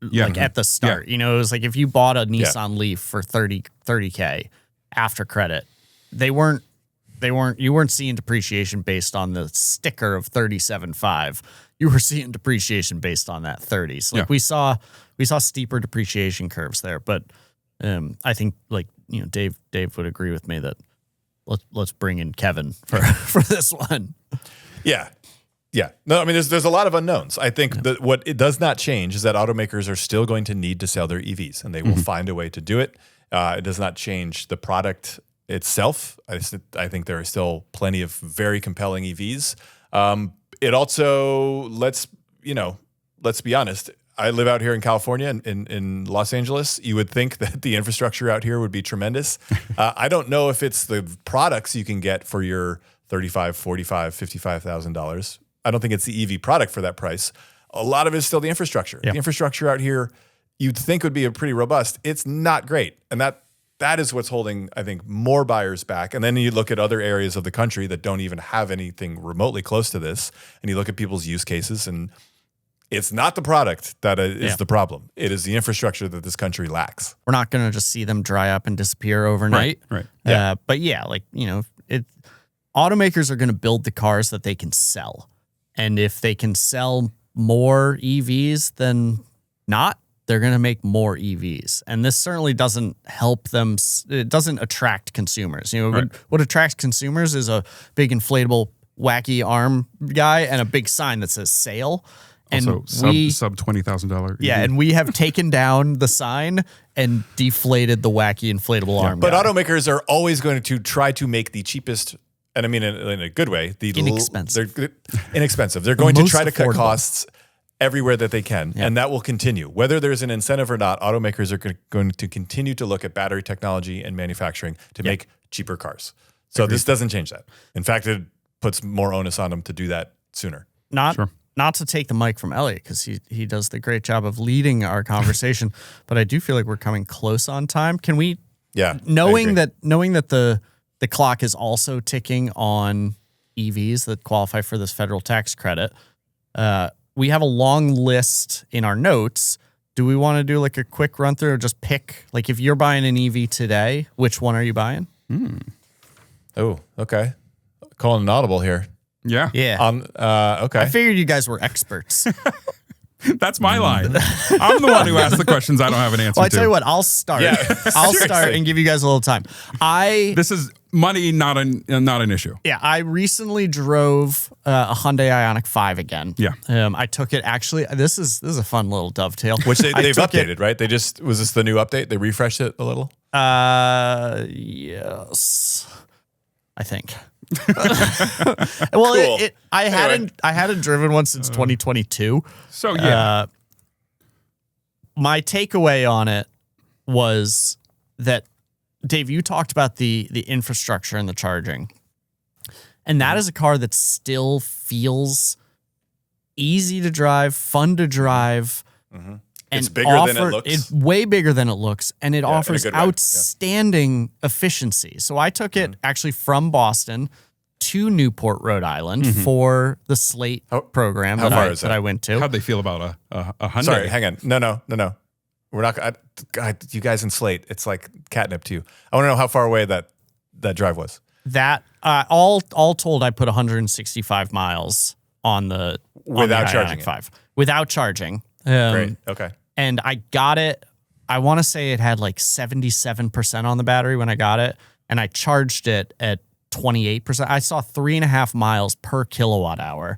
like at the start. You know, it was like if you bought a Nissan Leaf for $30K after credit, you weren't seeing depreciation based on the sticker of 37.5. You were seeing depreciation based on that 30. So like we saw steeper depreciation curves there, but I think like, you know, Dave would agree with me that let's bring in Kevin for this one. Yeah. Yeah. No, I mean, there's a lot of unknowns. I think that what it does not change is that automakers are still going to need to sell their EVs, and they will find a way to do it. It does not change the product itself. I think there are still plenty of very compelling EVs. It also let's be honest. I live out here in California, in Los Angeles. You would think that the infrastructure out here would be tremendous. I don't know if it's the products you can get for your $35,000, $45,000, $55,000. I don't think it's the EV product for that price. A lot of it is still the infrastructure. The infrastructure out here you'd think would be pretty robust. It's not great. And that is what's holding, I think, more buyers back. And then you look at other areas of the country that don't even have anything remotely close to this, and you look at people's use cases, and it's not the product that is the problem. It is the infrastructure that this country lacks. We're not going to just see them dry up and disappear overnight. Right. But like, you know, automakers are going to build the cars that they can sell. And if they can sell more EVs than not, they're going to make more EVs. And this certainly doesn't help them. It doesn't attract consumers. You know, what attracts consumers is a big inflatable, wacky arm guy and a big sign that says sale. And also, sub $20,000. Yeah, and we have taken down the sign and deflated the wacky inflatable arm. But automakers are always going to try to make the cheapest, and I mean in a good way, inexpensive. They're inexpensive. They're going to try to cut costs everywhere that they can, and that will continue. Whether there's an incentive or not, automakers are going to continue to look at battery technology and manufacturing to make cheaper cars. So this doesn't change that. In fact, it puts more onus on them to do that sooner. Not to take the mic from Elliot, because he does the great job of leading our conversation, but I do feel like we're coming close on time. Can we? Yeah. Knowing that the clock is also ticking on EVs that qualify for this federal tax credit, we have a long list in our notes. Do we want to do like a quick run through, or just pick, like, if you're buying an EV today, which one are you buying? Oh, okay. Calling an audible here. Yeah. Okay. I figured you guys were experts. That's my line. I'm the one who asks the questions I don't have an answer Well, I to. tell you what, I'll start. Yeah, I'll start and give you guys a little time. This is money, not an issue. Yeah, I recently drove a Hyundai Ioniq 5 again. Yeah. I took it, actually, this is a fun little dovetail. Which they've updated, right? Was this the new update? They refreshed it a little? Yes. I think. Well, cool. I hadn't driven one since 2022. So yeah. My takeaway on it was that, Dave, you talked about the infrastructure and the charging, and that is a car that still feels easy to drive, fun to drive. Mm-hmm. It's bigger than it looks. It's way bigger than it looks, and it offers outstanding efficiency. So I took it actually from Boston to Newport, Rhode Island for the Slate program that I went to. How'd they feel about a Hyundai? Sorry, hang on. No. We're not. God, you guys in Slate, it's like catnip to you. I want to know how far away that drive was. That all told, I put 165 miles on the charging it. 5 without charging. Great. Okay. And I got it. I want to say it had like 77% on the battery when I got it, and I charged it at 28%. I saw 3.5 miles per kilowatt hour.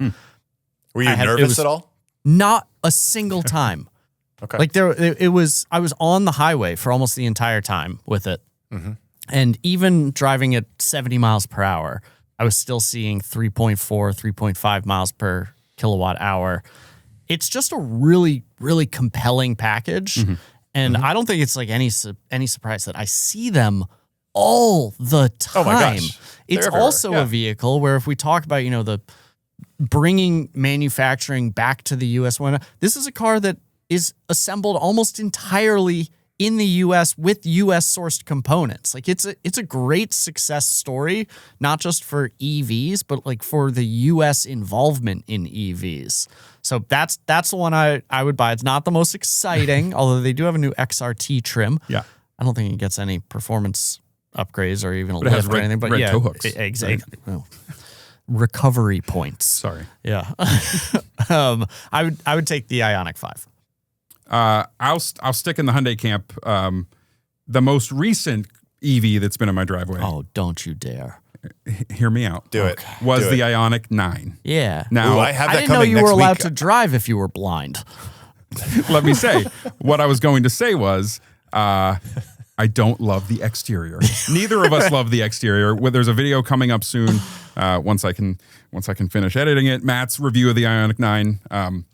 Were you nervous at all? Not a single time. Okay. Like I was on the highway for almost the entire time with it. Mm-hmm. And even driving at 70 miles per hour, I was still seeing 3.4, 3.5 miles per kilowatt hour. It's just a really, really compelling package. Mm-hmm. And I don't think it's like any surprise that I see them all the time. Oh my gosh. It's also a vehicle where if we talk about, the bringing manufacturing back to the U.S. This is a car that is assembled almost entirely in the U.S. with U.S. sourced components. Like it's a great success story, not just for EVs, but like for the U.S. involvement in EVs. So that's the one I would buy. It's not the most exciting, although they do have a new XRT trim. Yeah, I don't think it gets any performance upgrades or even a lift or anything. But red toe hooks, exactly. Right? Oh. Recovery points. Sorry. Yeah. I would take the Ioniq 5. I'll stick in the Hyundai camp. The most recent EV that's been in my driveway. Oh, don't you dare! Hear me out. Do it. Was the Ioniq 9? Yeah. Now I have that didn't know you were allowed to drive if you were blind. Let me say what I was going to say was. I don't love the exterior. Neither of us love the exterior. There's a video coming up soon. Once I can finish editing it, Matt's review of the Ioniq 9.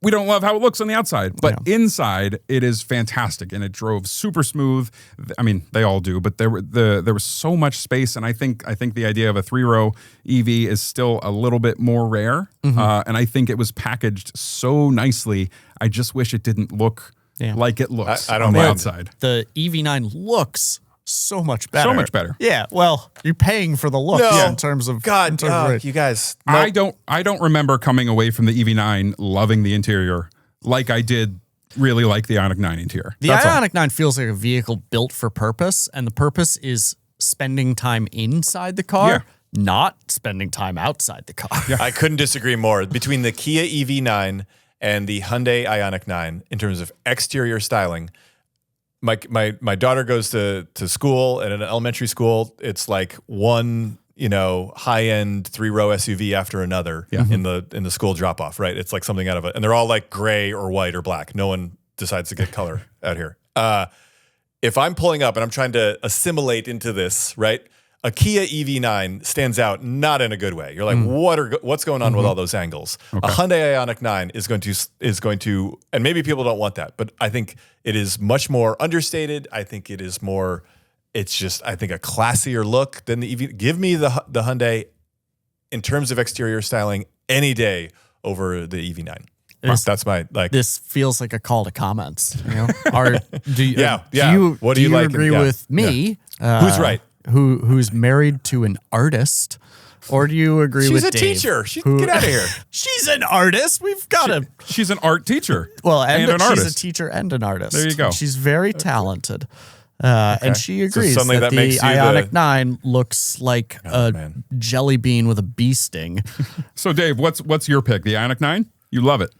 We don't love how it looks on the outside, but inside it is fantastic, and it drove super smooth. I mean, they all do, but there was so much space, and I think the idea of a 3-row EV is still a little bit more rare, and I think it was packaged so nicely. I just wish it didn't look like it looks I don't on the mind. outside. The EV9 looks so much better. So much better. Yeah, well, you're paying for the look in terms of you guys. Nope. I don't remember coming away from the EV9 loving the interior like I did really like the Ioniq 9 interior. The Ioniq 9 feels like a vehicle built for purpose, and the purpose is spending time inside the car, not spending time outside the car. I couldn't disagree more. Between the Kia EV9 and the Hyundai Ioniq 9, in terms of exterior styling, my daughter goes to school, and in an elementary school, it's like one high-end 3-row SUV after another in the school drop-off, right? It's like something out of it, and they're all like gray or white or black. No one decides to get color out here. If I'm pulling up and I'm trying to assimilate into this, right? A Kia EV9 stands out not in a good way. You're like, what's going on with all those angles? Okay. A Hyundai Ioniq 9 is going to, and maybe people don't want that, but I think it is much more understated. I think it is more. It's just, I think, a classier look than the EV. Give me the Hyundai in terms of exterior styling any day over the EV9. That's my like. This feels like a call to comments. Do you What do you like? Agree with me? Who's right? Who's married to an artist, or do you agree with Dave? She's a teacher. Get out of here. She's an artist. We've got to. She's an art teacher. Well, and an artist. She's a teacher and an artist. There you go. She's very talented. And she agrees that the Ioniq 9 looks like a jelly bean with a bee sting. So, Dave, what's your pick? The Ioniq 9? You love it.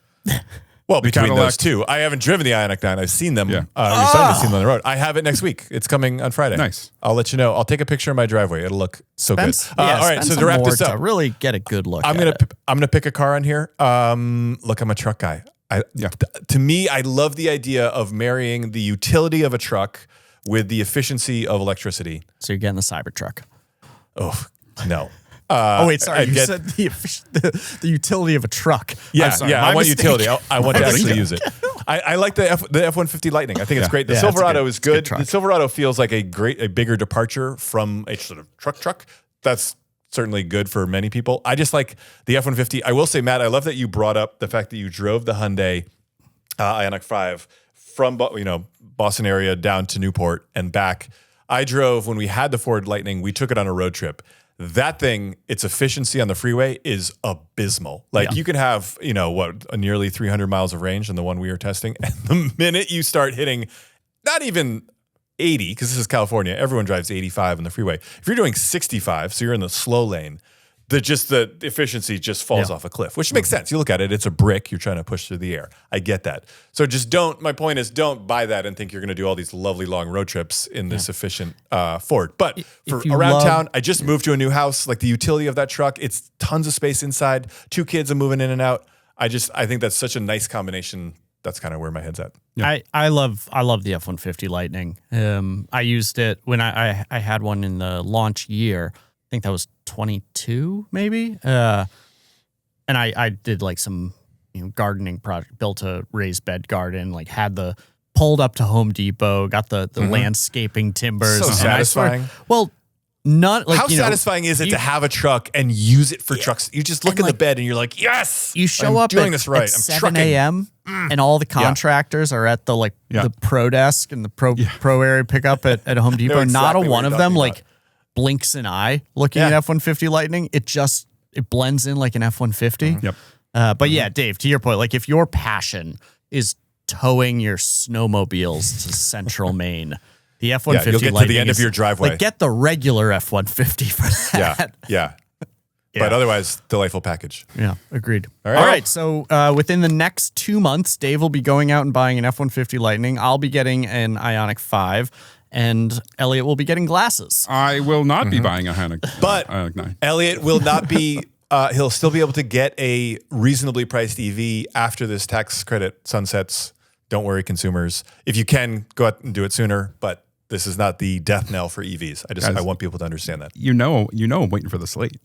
Well, between those two, I haven't driven the Ioniq 9. I've seen them. I've seen them on the road. I have it next week. It's coming on Friday. Nice. I'll let you know. I'll take a picture of my driveway. It'll look so good. All right. So to wrap this up, to really get a good look. I'm gonna pick a car on here. Look, I'm a truck guy. To me, I love the idea of marrying the utility of a truck with the efficiency of electricity. So you're getting the Cybertruck. Oh no. You said the utility of a truck. Yeah, I want utility. I want to actually use it. I like the F-150 Lightning. I think it's great. The Silverado is good. The Silverado feels like a bigger departure from a sort of truck. That's certainly good for many people. I just like the F-150. I will say, Matt, I love that you brought up the fact that you drove the Hyundai Ioniq 5 from Boston area down to Newport and back. I drove when we had the Ford Lightning. We took it on a road trip. That thing, its efficiency on the freeway is abysmal. Like you can have, a nearly 300 miles of range in the one we were testing. And the minute you start hitting not even 80, because this is California, everyone drives 85 on the freeway. If you're doing 65, so you're in the slow lane, the efficiency just falls off a cliff, which makes sense. You look at it, it's a brick you're trying to push through the air. I get that. So just my point is don't buy that and think you're going to do all these lovely long road trips in this efficient Ford. But for around town, I just moved to a new house, like the utility of that truck, it's tons of space inside, 2 kids are moving in and out. I think that's such a nice combination. That's kind of where my head's at. Yeah. I love the F-150 Lightning. I used it when I had one in the launch year. I think that was 22 maybe. And I did like some gardening project, built a raised bed garden, like had pulled up to Home Depot, got the landscaping timbers. So satisfying. How satisfying is it to have a truck and use it for trucks? You just look in the bed and you're like, yes, you show up doing this right. At 7 a.m. and all the contractors are at the pro desk and the pro area pickup at Home Depot. Exactly. Not a one of them blinks an eye looking at F-150 Lightning. It blends in like an F-150. Yep. But yeah, Dave, to your point, like if your passion is towing your snowmobiles to Central Maine, the F-150 you'll get to the end of your driveway. Like get the regular F-150 for that. Yeah. But otherwise, delightful package. Yeah, agreed. All right. So within the next 2 months, Dave will be going out and buying an F-150 Lightning. I'll be getting an Ioniq 5, and Elliot will be getting glasses. I will not be buying a Ioniq. But Ioniq 9. Elliot will not be. He'll still be able to get a reasonably priced EV after this tax credit sunsets. Don't worry, consumers. If you can, go out and do it sooner. But this is not the death knell for EVs. I want people to understand that. I'm waiting for the Slate.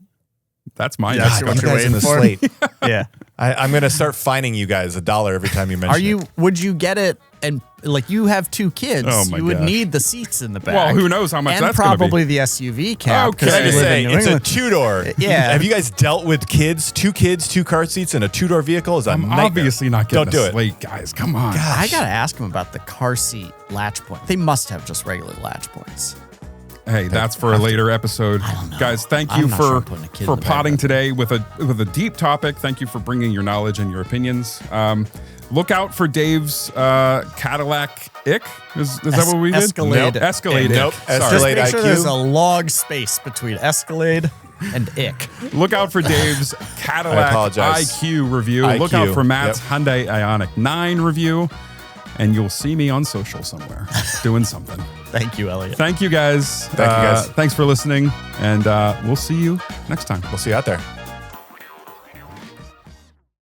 That's my That's what you're waiting the for. Slate. Yeah. I'm going to start fining you guys $1 every time you mention it. Would you get it? And like you have 2 kids, you would need the seats in the back. Well, who knows how much and that's going to be. probably the SUV cab. Okay. Can I just say, it's a England. 2-door. Yeah. Have you guys dealt with kids, 2 car seats, and a 2-door vehicle? Is a nightmare. Obviously not getting Don't do a Slate, guys. Come on. I got to ask him about the car seat latch point. They must have just regular latch points. Hey, that's for a later episode. Guys, thank you for potting today with a deep topic. Thank you for bringing your knowledge and your opinions. Look out for Dave's Cadillac IQ. Is that what we did? Escalade. Nope. Escalade IQ. Nope. Sorry. Escalade Just make sure IQ. there's a log space between Escalade and IQ. Look out for Dave's Cadillac IQ review. Look out for Matt's Hyundai Ioniq 9 review. And you'll see me on social somewhere doing something. Thank you, Elliot. Thank you, guys. Thank you, guys. Thanks for listening. And we'll see you next time. We'll see you out there.